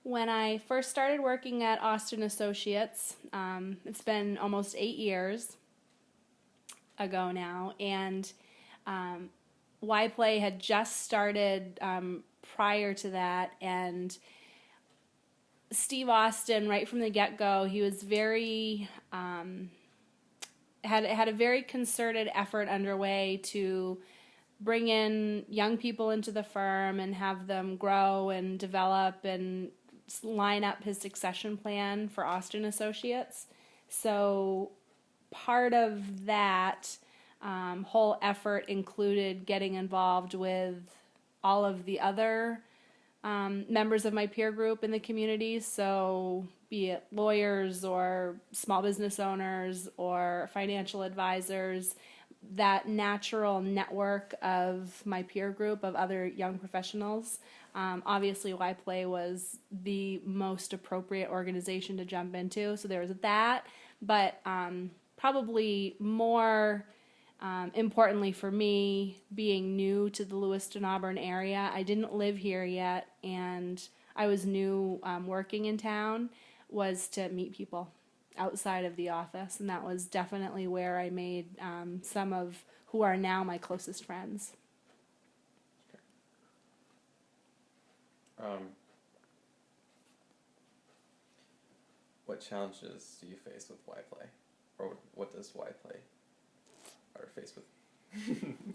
When I first started working at Austin Associates, it's been almost 8 years ago now, and YPLAA had just started prior to that, and Steve Austin, right from the get-go, he was very had a very concerted effort underway to bring in young people into the firm and have them grow and develop and line up his succession plan for Austin Associates. So part of that whole effort included getting involved with all of the other members of my peer group in the community, so be it lawyers or small business owners or financial advisors, that natural network of my peer group of other young professionals. Obviously, YPLAA was the most appropriate organization to jump into, so there was that, but probably more importantly for me, being new to the Lewiston-Auburn area, I didn't live here yet, and I was new working in town, was to meet people outside of the office, and that was definitely where I made some of who are now my closest friends. What challenges do you face with YPLAA, or what does YPLAA or face with?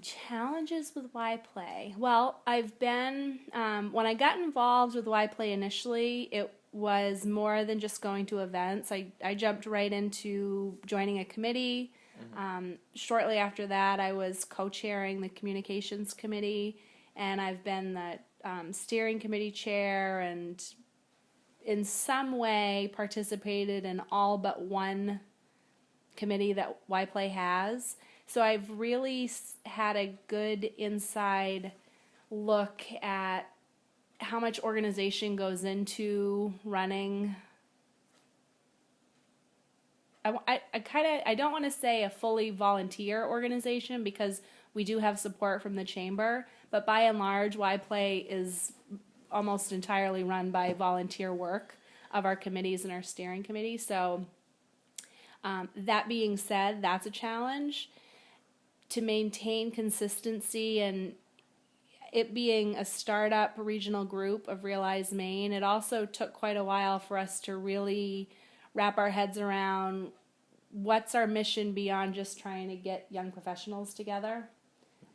Challenges with YPLAA. Well, I've been when I got involved with YPLAA initially, it was more than just going to events. I jumped right into joining a committee. Shortly after that, I was co-chairing the communications committee, and I've been the steering committee chair, and in some way participated in all but one committee that YPLAA has. So I've really had a good inside look at how much organization goes into running. I don't want to say a fully volunteer organization, because we do have support from the chamber, but by and large, YPLAA is almost entirely run by volunteer work of our committees and our steering committee. So that being said, that's a challenge. To maintain consistency, and it being a startup regional group of Realize Maine, it also took quite a while for us to really wrap our heads around what's our mission beyond just trying to get young professionals together.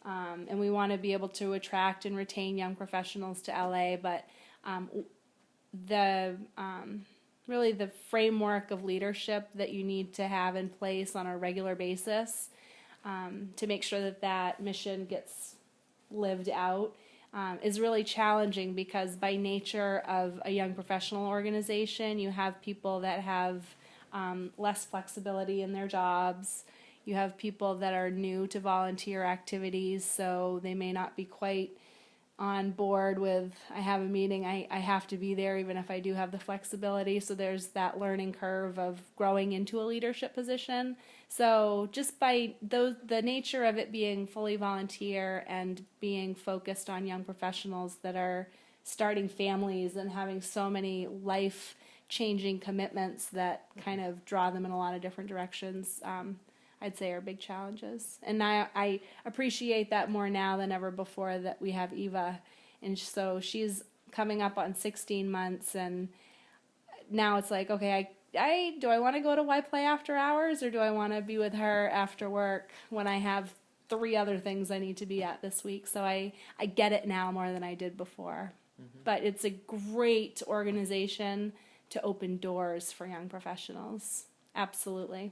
And we want to be able to attract and retain young professionals to LA, but really the framework of leadership that you need to have in place on a regular basis to make sure that that mission gets lived out is really challenging, because by nature of a young professional organization, you have people that have less flexibility in their jobs. You have people that are new to volunteer activities, so they may not be quite on board with, I have a meeting, I have to be there even if I do have the flexibility. So there's that learning curve of growing into a leadership position. So just by the nature of it being fully volunteer and being focused on young professionals that are starting families and having so many life-changing commitments that kind of draw them in a lot of different directions, I'd say are big challenges. And I appreciate that more now than ever before that we have Eva. And so she's coming up on 16 months, and now it's like, okay, do I want to go to YPLAA after hours, or do I want to be with her after work when I have 3 other things I need to be at this week? So I get it now more than I did before. But it's a great organization to open doors for young professionals. Absolutely.